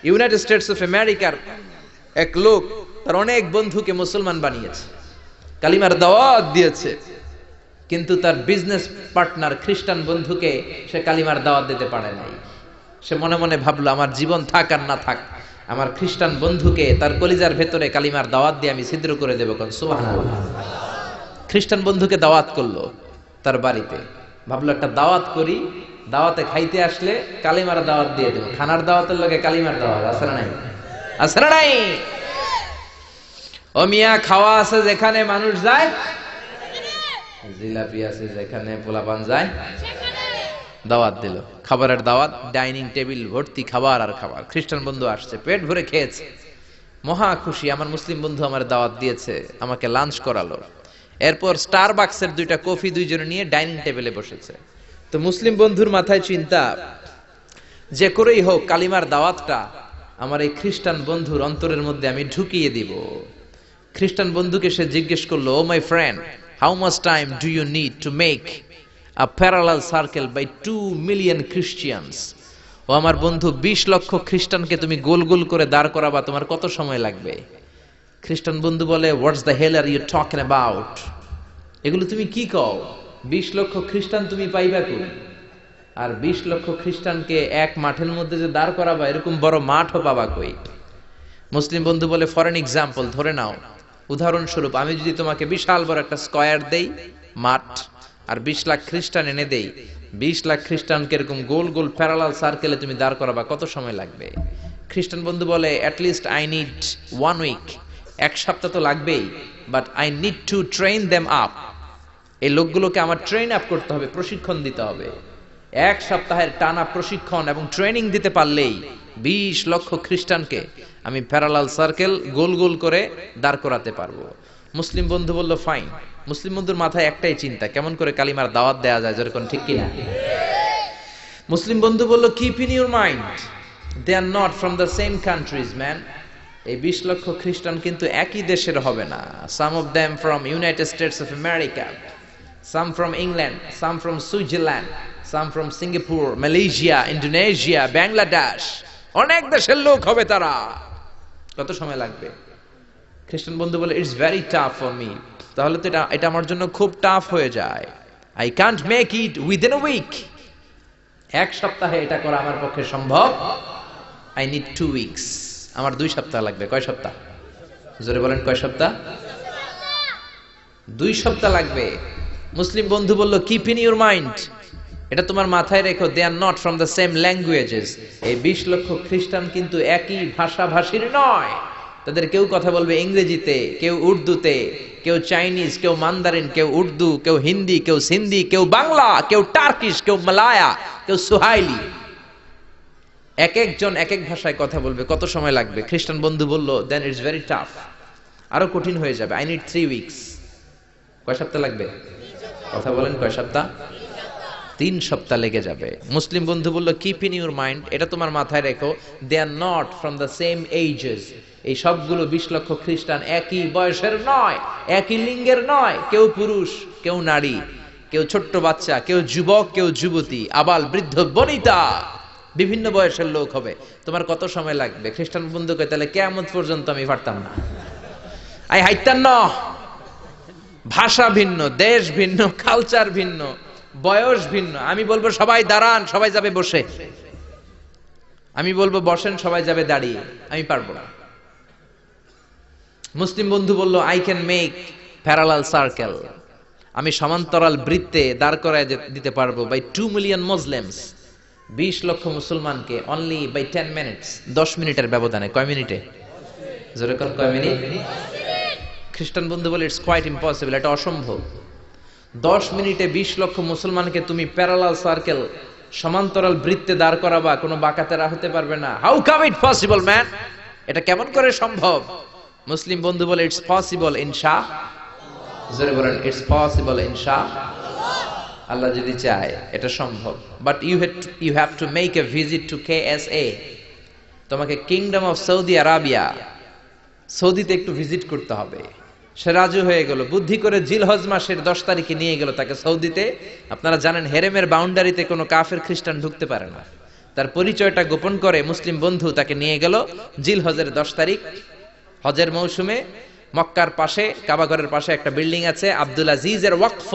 United States of আমেরিকার এক লোক তার অনেক বন্ধুকে মুসলমান বানিয়েছে, কালিমার দাওয়াত দিয়েছে, কিন্তু তার বিজনেস পার্টনার খ্রিস্টান বন্ধুকে সে কালিমার দাওয়াত দিতে পারে নাই। সে মনে মনে ভাবলো, আমার জীবন থাক আর না থাক, আমার খ্রিস্টান বন্ধুকে তার কলিজার ভেতরে কালিমার দাওয়াত দিয়ে আমি ছিদ্র করে দেবো। কোন সুবহানাল্লাহ। খ্রিস্টান বন্ধুকে দাওয়াত করলো তার বাড়িতে, ভাবলো একটা দাওয়াত করি, দাওয়াতে খাইতে আসলে কালিমার দাওয়াত দিয়ে দেবো। খানার দাওয়াতের লগে কালিমার দাওয়াত আছে না নাই? আছে না নাই? ও মিয়া, খাওয়া আছে যেখানে মানুষ যায়, জিলাপি আছে যেখানে পোলাপান যায়, দাওয়াত দিল, খাবারের দাওয়াত, ডাইনিং টেবিল ভর্তি খাবার আর খাবার। খ্রিস্টান বন্ধু আসছে, পেট ভরে খেয়েছে, মহা খুশি, আমার মুসলিম বন্ধু আমার দাওয়াত দিয়েছে, আমাকে লাঞ্চ করালো। এরপর স্টারবাকসের 2টা কফি দুইজনে নিয়ে ডাইনিং টেবিলে বসেছে। তো মুসলিম বন্ধুর মাথায় চিন্তা, যে করেই হোক কালিমার দাওয়াতটা আমার এই খ্রিস্টান বন্ধুর অন্তরের মধ্যে আমি ঢুকিয়ে দিব। খ্রিস্টান বন্ধুকে সে জিজ্ঞেস করলো, oh my friend, how much time do you need to make a parallel circle by 2 million Christians? ও আমার বন্ধু, 20 লক্ষ খ্রিস্টানকে তুমি গোল গোল করে দাঁড় করাবা, তোমার কত সময় লাগবে? খ্রিস্টান বন্ধু বলে, what's the hell are you talking about? এগুলো তুমি কি কও? 20 লক্ষ খ্রিস্টান তুমি পাইবা কই? আর 20 লক্ষ খ্রিস্টানকে এক মাঠের মধ্যে যে দাঁড় করাবা, এরকম বড় মাঠও পাবা কই? মুসলিম বন্ধু বলে, ফর এন এক্সাম্পল, ধরে নাও, উদাহরণস্বরূপ আমি যদি তোমাকে বিশাল বড় একটা স্কয়ার দেই, মাঠ, আর 20 লাখ খ্রিস্টান এনে দেই, 20 লাখ খ্রিস্টানকে এরকম গোল গোল প্যারালাল সার্কেলে তুমি দাঁড় করাবা, কত সময় লাগবে? খ্রিস্টান বন্ধু বলে, at least I need 1 week, 1 সপ্তাহ তো লাগবেই, but I need to train them up. এই লোকগুলোকে আমার ট্রেন আপ করতে হবে, প্রশিক্ষণ দিতে হবে। 1 সপ্তাহের টানা প্রশিক্ষণ এবং ট্রেনিং দিতে পারলেই 20 লক্ষ খ্রিস্টানকে আমি প্যারালাল সার্কেল গোল গোল করে দাঁড় করাতে পারবো। মুসলিম বন্ধু বলল, ফাইন। মুসলিম বন্ধুর মাথায় একটাই চিন্তা, কেমন করে কালিমার দাওয়াত দেয়া যায়, যেরকম, ঠিক কিনা? মুসলিম বন্ধু বলল, keep in your mind, they are not from the same countries man. এই 20 লক্ষ খ্রিস্টান কিন্তু একই দেশের হবে না। Some of them from United States of America, some from England, some from Switzerland, some from Singapore, Malaysia, Indonesia, Bangladesh, অনেক দেশের লোক হবে তারা। কত সময় লাগবে? খ্রিস্টান বন্ধু বলে, it's very tough for me. তাহলে তো এটা আমার জন্য খুব টাফ হয়ে যায়। I can't make it within a week. 1 সপ্তাহে এটা করা আমার পক্ষে সম্ভব। I need 2 weeks. আমার 2 সপ্তাহ লাগবে। কয় সপ্তাহ? জোরে বলেন, কয় সপ্তাহ? 2 সপ্তাহ লাগবে। মুসলিম বন্ধু বলল, কিপ ইন ইউর মাইন্ড, এটা তোমার মাথায় রেখো, they are not from the same languages. এই 20 লক্ষ খ্রিস্টান কিন্তু একই ভাষাভাষীর নয়। তাদের কেউ কথা বলবে ইংরেজিতে, কেউ উর্দুতে, কেউ চাইনিজ, কেউ মান্দারিন, কেউ উর্দু, কেউ হিন্দি, কেউ সিন্ধি, কেউ বাংলা, কেউ টার্কিশ, কেউ মালায়া, কেউ সুহাইলি। এক একজন এক এক ভাষায় কথা বলবে, কত সময় লাগবে? খ্রিস্টান বন্ধু বলল, দেন ইটস ভেরি টাফ, আরো কঠিন হয়ে যাবে। I need 3 weeks. কয় সপ্তাহ লাগবে? কথা বলেন, কয় সপ্তাহ? 3 সপ্তাহ লেগে যাবে। মুসলিম বন্ধু বলল, কিপ ইন ইউর মাইন্ড, এটা তোমার মাথায় রেখো, they are not from the same ages. এই সবগুলো 20 লক্ষ খ্রিস্টান একই বয়সের নয়, একই লিঙ্গের নয়। কেউ পুরুষ, কেউ নারী, কেউ ছোট্ট বাচ্চা, কেউ যুবক, কেউ যুবতী, আবাল বৃদ্ধ বনিতা, বিভিন্ন বয়সের লোক হবে। তোমার কত সময় লাগবে? খ্রিস্টান বন্ধুকে, তাহলে কিয়ামত পর্যন্ত আমি পারতাম না, আই হাইতাম না। ভাষা ভিন্ন, দেশ ভিন্ন, কালচার ভিন্ন, বয়স ভিন্ন। আমি বলবো সবাই দাঁড়ান, সবাই যাবে বসে। আমি বলবো বসেন, সবাই যাবে দাঁড়িয়ে। আমি পারবো না। মুসলিম বন্ধু বলল, I can make parallel circle, আমি সমান্তরাল বৃত্তে দাঁড় করায় দিতে পারবো, বাই 2 মিলিয়ন মুসলিমস, 20 লক্ষ মুসলমানকে, অনলি বাই 10 মিনিটস, 10 মিনিটের ব্যবধানে। কয় মিনিটে? জোরে কোন, কয় মিনিট? খ্রিস্টান বন্ধু বলে, ইটস কোয়াইট ইম্পসিবল, এটা অসম্ভব। 10 মিনিটে 20 লক্ষ মুসলমানকে তুমি প্যারালাল সার্কেল, সমান্তরাল বৃত্তে দাঁড় করাবা, কোনো বাঁকাতেরা হতে পারবে না। How come it possible man, এটা কেমন করে সম্ভব? মুসলিম বন্ধু বলে, ইটস পসিবল ইনশাআল্লাহ। জোরে বলেন, ইটস পসিবল ইনশাআল্লাহ। আল্লাহ যদি চায় এটা সম্ভব। But you have to make a visit to KSA। তোমাকে কিংডম অফ সৌদি আরাবিয়া, সৌদিতে একটু ভিজিট করতে হবে। সে রাজু হয়ে গেল, বুদ্ধি করে জিলহজ মাসের 10 তারিখে নিয়ে গেল তাকে সৌদিতে। আপনারা জানেন, হেরেমের বাউন্ডারিতে কোনো কাফের খ্রিস্টান ঢুকতে পারে না। তার পরিচয়টা গোপন করে মুসলিম বন্ধু তাকে নিয়ে গেল জিলহজের 10 তারিখ হজের মৌসুমে মক্কার পাশে কাবাঘরের পাশে একটা বিল্ডিং আছে আব্দুল আজিজের ওয়াকফ,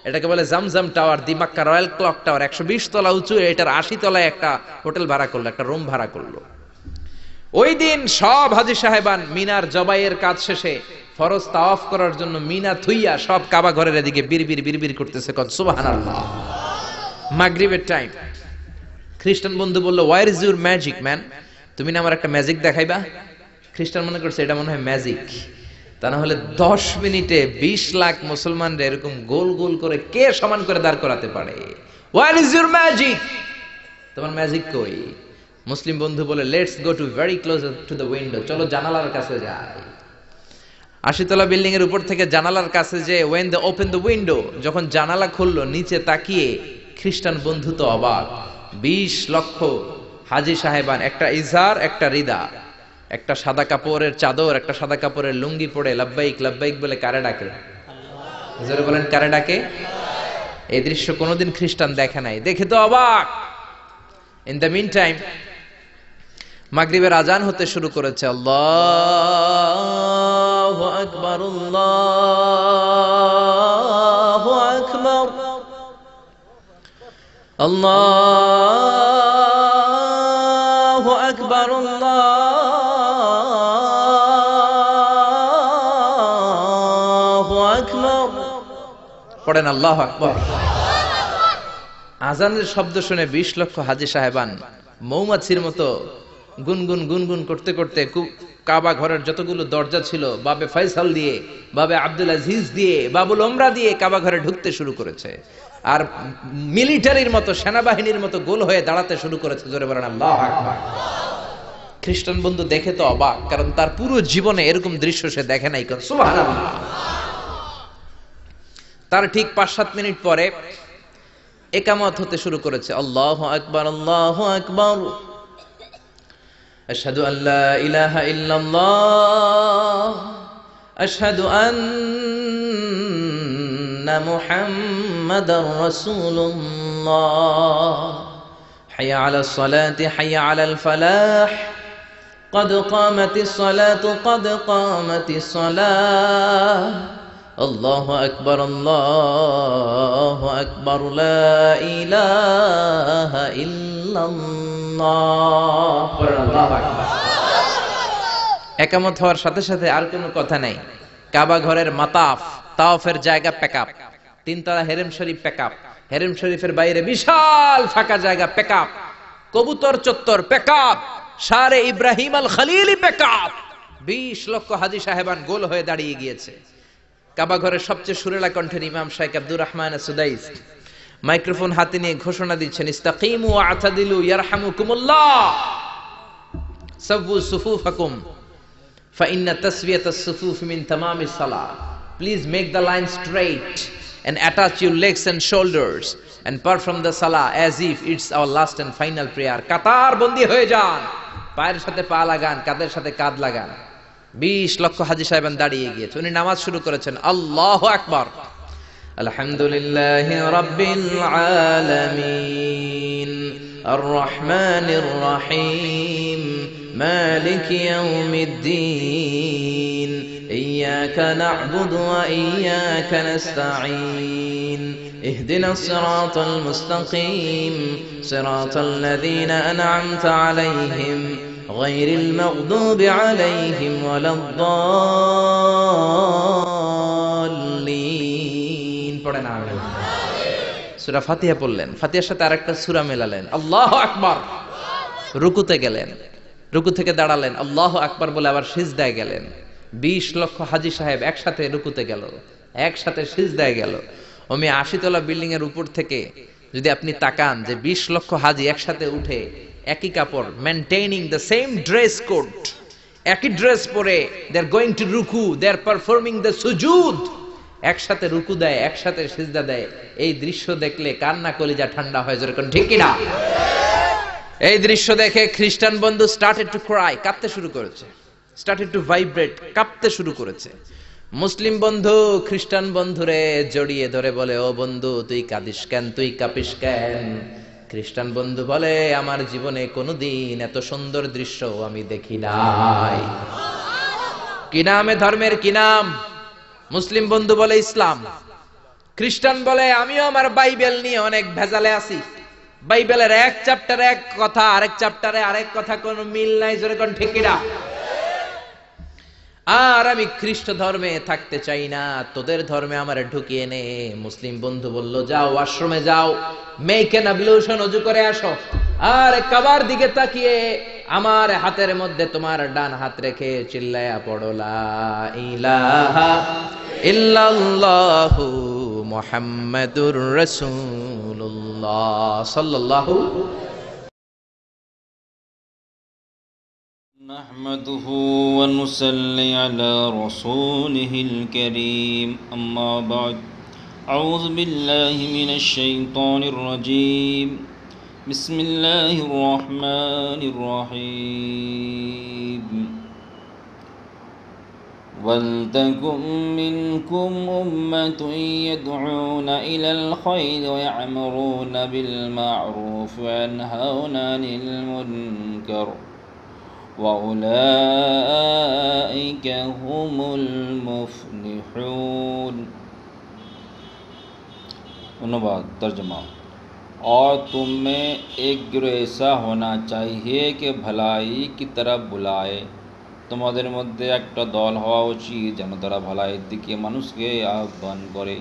এটাকে বলে জামজাম টাওয়ার, দি মক্কা রয়্যাল ক্লক টাওয়ার, 120 তলা উঁচু, এটার 80 তলায় একটা হোটেল ভাড়া করলো, একটা রুম ভাড়া করলো। ওই দিন সব হাজী সাহেবান মিনার জবাইয়ের কাজ শেষে ফরজ তাওয়াফ করার জন্য মিনা থুইয়া সব কাবা ঘরের এদিকে বিড়বিড় করতেছে, কোন সুবহানাল্লাহ। মাগরিবের টাইম। খ্রিস্টান বন্ধু বলল, where is your magic man? তুমি না আমার একটা ম্যাজিক দেখাইবা? খ্রিস্টান মনে করছে এটা মনে হয় ম্যাজিক, তা না হলে 10 মিনিটে 20 লাখ মুসলমানরা এরকম গোল গোল করে কে সমান করে দাঁড় করাতে পারে? Where is your magic? তোমার ম্যাজিক কই? মুসলিম বন্ধু বলে, let's go to very close to the window, চলো জানালার কাছে যাই। 80 তলা বিল্ডিং এর উপর থেকে জানালার কাছে যে when they open the window, যখন জানালা খুললো নিচে তাকিয়ে খ্রিস্টান বন্ধু তো অবাক। 20 লক্ষ হাজী সাহেবান, একটা ইজার একটা রিদা, একটা সাদা কাপড়ের চাদর একটা সাদা কাপড়ের লুঙ্গি পরে লাব্বাইক লাব্বাইক বলে কারে ডাকে? জোরে বলেন, কারে ডাকে? এই দৃশ্য কোনোদিন খ্রিস্টান দেখে নাই, দেখে তো অবাক। ইন দ্য মিন টাইম মাগরিবের আজান হতে শুরু করেছে। আল্লাহু আকবার, আল্লাহু আকবার, আল্লাহু আকবার, আল্লাহু আকবার। পড়েন আল্লাহু আকবার। আজানের শব্দ শুনে 20 লক্ষ হাজী সাহেবান মৌমাছির মতো গুনগুন গুনগুন করতে করতে কাবা ঘরের যতগুলো দরজা ছিল বাবে ফয়সাল দিয়ে, বাবে আব্দুল আজিজ দিয়ে, বাবুল ওমরা দিয়ে কাবা ঘরে ঢুকতে শুরু করেছে, আর মিলিটারির মতো সেনাবাহিনীর মতো গোল হয়ে দাঁড়াতে শুরু করেছে। জোরে বলেন আল্লাহু আকবার। খ্রিস্টান বন্ধু দেখে তো অবাক, কারণ তার পুরো জীবনে এরকম দৃশ্য সে দেখে নাই। সুবহানাল্লাহ। তার ঠিক 5-7 মিনিট পরে ইকামত হতে শুরু করেছে। আল্লাহু আকবার, আল্লাহু আকবার, আশহাদু আল্লা ইলাহা ইল্লাল্লাহ, আশহাদু আন্না মুহাম্মাদার রাসূলুল্লাহ, হাইয়া আলাস সালাতি হাইয়া আলাল ফালাহ, قد قامت الصلاة قد قامت الصلاة، الله أكبر الله أكبر لا إله إلا الله। একামত হওয়ার সাথে সাথে আর কোনো কথা নাই। কাবা ঘরের মাতাফ তাওয়াফের জায়গা প্যাকআপ, 3 তলা হেরেম শরীফ প্যাকআপ, হেরেম শরীফের বাইরে বিশাল ফাঁকা জায়গা প্যাকআপ, কবুতর চত্বর প্যাকআপ, শারে ইব্রাহিম আল খলিলি প্যাকআপ। 20 লক্ষ হাজী সাহেবান গোল হয়ে দাঁড়িয়ে গিয়েছে। কাবা ঘরের সবচেয়ে সুরেলা কণ্ঠের ইমাম শাইখ আব্দুর রহমান সুদাইস মাইক্রোফোন হাতে নিয়ে ঘোষণা দিচ্ছেন, ইস্তাকিমু ওয়া আতাদিলু ইয়ারহামুকুমুল্লাহ, সাওয়ু সুফুফাকুম ফাইন্না তাসওয়িয়াতাস সুফুফ মিন তামামিস সালাহ। Please make the line straight and attach your legs and shoulders and perform the salah as if it's our last and final prayer. কাতার বন্দী হয়ে যান, পায়ের সাথে পা লাগান, কাঁধের সাথে কাঁধ লাগান। 20 লক্ষ হাজী সাহেবান দাঁড়িয়ে গিয়েছে। উনি নামাজ শুরু করেছেন। আল্লাহু আকবার। আলহামদুলিল্লাহি রাব্বিল আলামিন আর রহমানির রহিম মালিকি ইয়াউমিদ্দিন ইয়্যাকা না'বুদু ওয়া ইয়্যাকা নাস্তাঈন ইহদিনাস সিরাতাল মুস্তাকিম সিরাতাল লাযীনা আন'আমতা আলাইহিম غير المغضوب عليهم ولا الضالين। পড়েন আমিন। সূরা ফাতিহা পড়লেন, ফাতিহার সাথে আরেকটা সূরা মেলালেন, আল্লাহু আকবার। রুকুতে গেলেন, রুকু থেকে দাঁড়ালেন, আল্লাহু আকবার বলে আবার সিজদায় গেলেন। 20 লক্ষ হাজী সাহেব একসাথে রুকুতে গেল, একসাথে সিজদায় গেল। ওমি 80 তলা বিল্ডিং এর উপর থেকে যদি আপনি তাকান যে 20 লক্ষ হাজী একসাথে উঠে একই কাপড়, maintaining the same dress code, একই ড্রেস পরে দে আর গোইং টু রুকু, দে আর পারফর্মিং দ্য সুজুদ, একসাথে রুকু দেয়, একসাথে সিজদা দেয়। এই দৃশ্য দেখলে কান্না কলিজা ঠান্ডা হয়ে যায়, ঠিক কি না? এই দৃশ্য দেখে খ্রিস্টান বন্ধু স্টার্টেড টু ক্রাই, কাঁদতে শুরু করেছে, স্টার্টেড টু ভাইব্রেট, কাঁপতে শুরু করেছে। মুসলিম বন্ধু খ্রিস্টান বন্ধুরে জড়িয়ে ধরে বলে, ও বন্ধু তুই কাঁদিস কেন, তুই কাঁপিস কেন? খ্রিস্টান বন্ধু বলে আমার জীবনে কোনোদিন এত সুন্দর দৃশ্য আমি দেখি নাই। কি নামে ধর্মের কি নাম? মুসলিম বন্ধু বলে ইসলাম, খ্রিস্টান বলে আমিও আমার বাইবেল নিয়ে অনেক ভেজালে আছি, বাইবেলের এক চ্যাপ্টারে এক কথা, আরেক চ্যাপ্টারে আরেক কথা, কোনো মিল নাই, জোরে কোন ঠিক কিনা? আর আমি খ্রিস্ট ধর্মে থাকতে চাই না, তোদের ধর্মে আমার ঢুকিয়ে নে। মুসলিম বন্ধু বলল যাও আশ্রমে যাও, মেক এন অ্যাবলিউশন, ওযু করে আসো, আর কাবার দিকে তাকিয়ে আমার হাতের মধ্যে তোমার ডান হাত রেখে চিল্লায়া পড়ো লা ইলাহা ইল্লাল্লাহু মুহাম্মাদুর রাসূলুল্লাহ সাল্লাল্লাহু। نحمده ونصلي على رسوله الكريم أما بعد أعوذ بالله من الشيطان الرجيم بسم الله الرحمن الرحيم ولتكن منكم أمة يدعون إلى الخير ويأمرون بالمعروف وينهون عن المنكر وأولئك هم المفلحون। अनुवाद तर्जमा। और तुम में एक गिरोह ऐसा होना चाहिए कि भलाई की तरफ बुलाए, তোমাদের মধ্যে একটা দল হওয়া উচিত যেন তারা ভলাইয়ের দিকে মানুষকে আহ্বান করে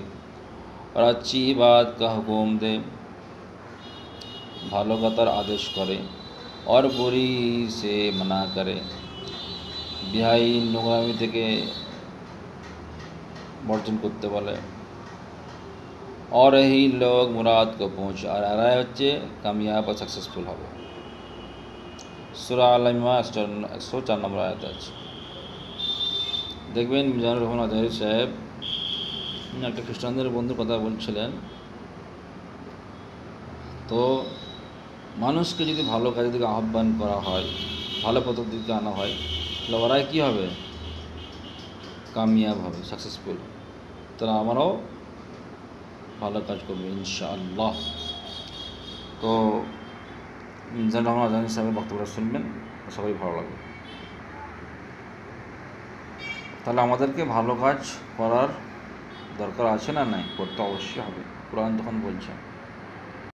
और अच्छी बात का हुक्म दे, ভালো কথার আদেশ করে और बुरी से मना करे, বিহাই নোংরামি থেকে বর্জন করতে বলে। और यही लोग मुराद को पहुँचा আর এরাই হচ্ছে কামিয়াব ও সাকসেসফুল হবে। সূরা আল ইমরান 104 নম্বর আয়াত আছে। দেখবেন মিজানুর রহমান আজহারী সাহেব একটা খ্রিস্টানদের বন্ধুর কথা বলছিলেন, তো মানুষকে যদি ভালো কাজের দিকে আহ্বান করা হয়, ভালো পথের দিকে আনা হয়, তাহলে ওরাই কী হবে? কামিয়াব হবে, সাকসেসফুল। তারা আমারও ভালো কাজ করবে ইনশাআল্লাহ। তো মিজানুর রহমান আজহারী সাহেবের বক্তব্যটা শুনবেন, সবাই ভালো লাগবে। তাহলে আমাদেরকে ভালো কাজ করার দরকার আছে না নাই? করতে অবশ্যই হবে, কোরআন তখন বলছে।